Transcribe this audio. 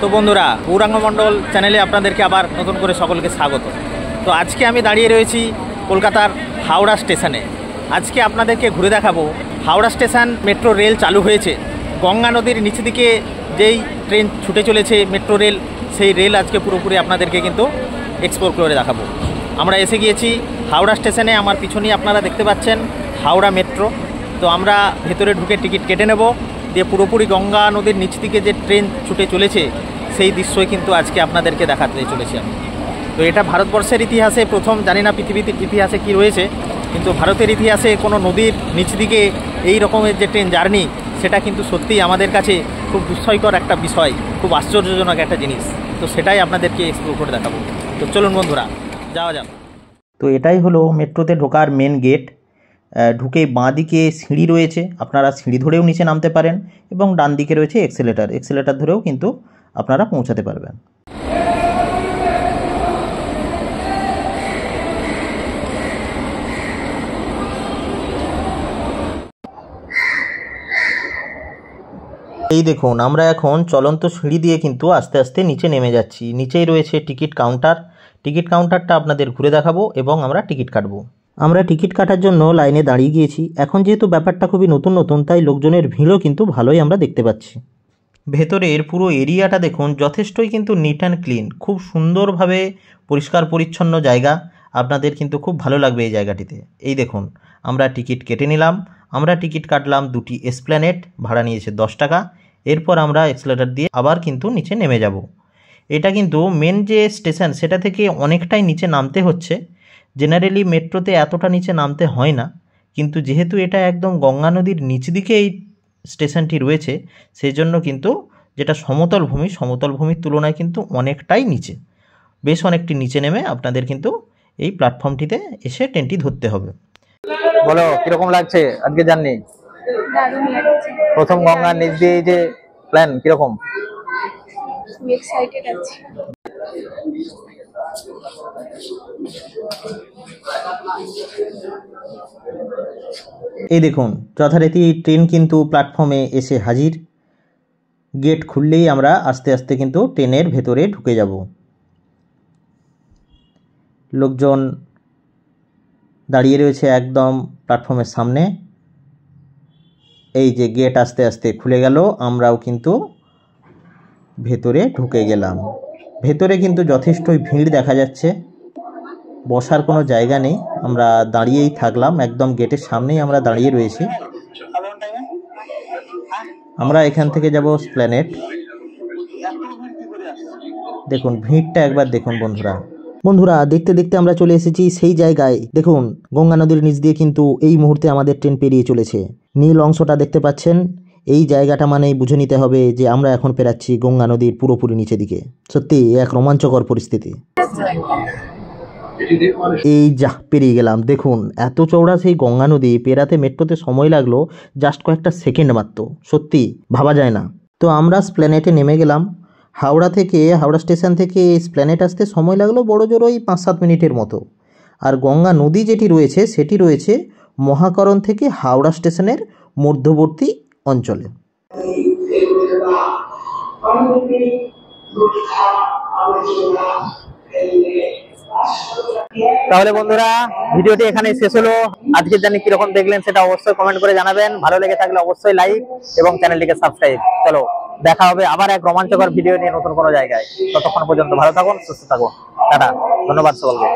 তো বন্ধুরা, গৌরাঙ্গ মণ্ডল চ্যানেলে আপনাদেরকে আবার নতুন করে সকলকে স্বাগত। তো আজকে আমি দাঁড়িয়ে রয়েছি কলকাতার হাওড়া স্টেশনে। আজকে আপনাদেরকে ঘুরে দেখাবো হাওড়া স্টেশন মেট্রো রেল চালু হয়েছে। গঙ্গা নদীর নিচ দিকে যেই ট্রেন ছুটে চলেছে মেট্রো রেল, সেই রেল আজকে পুরোপুরি আপনাদেরকে কিন্তু এক্সপ্লোর করে দেখাবো। আমরা এসে গিয়েছি হাওড়া স্টেশনে। আমার পিছনেই আপনারা দেখতে পাচ্ছেন হাওড়া মেট্রো। তো আমরা ভেতরে ঢুকে টিকিট কেটে নেব, দিয়ে পুরোপুরি গঙ্গা নদীর নিচ দিকে যে ট্রেন ছুটে চলেছে সেই দৃশ্যই কিন্তু আজকে আপনাদেরকে দেখাতে চলেছি আমি। তো এটা ভারতবর্ষের ইতিহাসে প্রথম, জানি না পৃথিবীর ইতিহাসে কি রয়েছে, কিন্তু ভারতের ইতিহাসে কোনো নদীর নিচ দিকে এই রকমের যে ট্রেন জার্নি, সেটা কিন্তু সত্যিই আমাদের কাছে খুব বিস্ময়কর একটা বিষয়, খুব আশ্চর্যজনক একটা জিনিস। তো সেটাই আপনাদেরকে এক্সপ্লোর করে দেখাবো। তো চলুন বন্ধুরা, যাওয়া যাক। তো এটাই হলো মেট্রোতে ঢোকার মেন গেট। ঢুকে বাঁ দিকে সিঁড়ি রয়েছে, আপনারা সিঁড়ি ধরেও নিচে নামতে পারেন, এবং ডান দিকে রয়েছে এক্সেলেটার ধরেও কিন্তু আপনারা পৌঁছাতে পারবেন। এই দেখুন, আমরা এখন চলন্ত সিঁড়ি দিয়ে কিন্তু আস্তে আস্তে নিচে নেমে যাচ্ছি। নিচেই রয়েছে টিকিট কাউন্টার। টিকিট কাউন্টারটা আপনাদের ঘুরে দেখাবো এবং আমরা টিকিট কাটবো। আমরা টিকিট কাটার জন্য লাইনে দাঁড়িয়ে গিয়েছি। এখন যেহেতু ব্যাপারটা খুবই নতুন, তাই লোকজনের ভিড়ও কিন্তু ভালোই আমরা দেখতে পাচ্ছি। ভেতরের পুরো এরিয়াটা দেখুন, যথেষ্টই কিন্তু নিট অ্যান্ড ক্লিন, খুব সুন্দরভাবে পরিষ্কার পরিচ্ছন্ন জায়গা। আপনাদের কিন্তু খুব ভালো লাগবে এই জায়গাটিতে। এই দেখুন, আমরা টিকিট কেটে নিলাম। আমরা টিকিট কাটলাম দুটি এসপ্ল্যানেড, ভাড়া নিয়েছে 10 টাকা। এরপর আমরা এক্সেলেটার দিয়ে আবার কিন্তু নিচে নেমে যাব। এটা কিন্তু মেন যে স্টেশন, সেটা থেকে অনেকটাই নিচে নামতে হচ্ছে। জেনারেলি মেট্রোতে এতটা নিচে নামতে হয় না, কিন্তু যেহেতু এটা একদম গঙ্গা নদীর নিচ দিকে এই স্টেশনটি রয়েছে, সেই জন্য কিন্তু যেটা সমতল ভূমির তুলনায় কিন্তু অনেকটাই নিচে, বেশ অনেকটি নিচে নেমে আপনাদের কিন্তু এই প্ল্যাটফর্মটিতে এসে ট্রেনটি ধরতে হবে। বলো, কিরকম লাগছে আজকে জার্নি? দারুণ লাগছে। প্রথম গঙ্গার নিচ দিয়ে যে প্ল্যান, কিরকম? এক্সাইটেড আছি। এই দেখুন, যথারীতি ট্রেন কিন্তু প্ল্যাটফর্মে এসে হাজির। গেট খুললেই আমরা আস্তে আস্তে কিন্তু ট্রেনের ভেতরে ঢুকে যাব। লোকজন দাঁড়িয়ে রয়েছে একদম প্ল্যাটফর্মের সামনে। এই যে গেট আস্তে আস্তে খুলে গেল, আমরাও কিন্তু ভেতরে ঢুকে গেলাম। ভেতরে কিন্তু যথেষ্টই ভিড় দেখা যাচ্ছে, বসার কোনো জায়গা নেই। আমরা দাঁড়িয়েই থাকলাম, একদম গেটের সামনেই আমরা দাঁড়িয়ে রয়েছি। আমরা এখান থেকে যাব এসপ্ল্যানেড। দেখুন ভিড়টা একবার দেখুন বন্ধুরা, দেখতে দেখতে আমরা চলে এসেছি সেই জায়গায়। দেখুন, গঙ্গা নদীর নিচ দিয়ে কিন্তু এই মুহূর্তে আমাদের ট্রেন পেরিয়ে চলেছে। নীল অংশটা দেখতে পাচ্ছেন, এই জায়গাটা মানেই বুঝে নিতে হবে যে আমরা এখন পেরাচ্ছি গঙ্গা নদীর পুরোপুরি নিচে দিকে। সত্যি এক রোমাঞ্চকর পরিস্থিতি। এই যা পেরিয়ে গেলাম। দেখুন, এত চওড়া সেই গঙ্গা নদী পেরাতে মেট্রোতে সময় লাগলো জাস্ট কয়েকটা সেকেন্ড মাত্র। সত্যি ভাবা যায় না। তো আমরা এসপ্ল্যানেডে নেমে গেলাম। হাওড়া স্টেশন থেকে এসপ্ল্যানেড আসতে সময় লাগলো বড়জোর ওই 5-7 মিনিটের মতো। আর গঙ্গা নদী যেটি রয়েছে, সেটি রয়েছে মহাকরণ থেকে হাওড়া স্টেশনের মধ্যবর্তী অঞ্চলে। তাহলে বন্ধুরা, ভিডিওটি এখানেই শেষ হলো। আজকের জার্নি কিরকম দেখলেন সেটা অবশ্যই কমেন্ট করে জানাবেন। ভালো লেগে থাকলে অবশ্যই লাইক এবং চ্যানেলটিকে সাবস্ক্রাইব। চলো, দেখা হবে আবার এক রোমাঞ্চকর ভিডিও নিয়ে নতুন কোনো জায়গায়। ততক্ষণ পর্যন্ত ভালো থাকুন, সুস্থ থাকুন। টাটা, ধন্যবাদ সকলকে।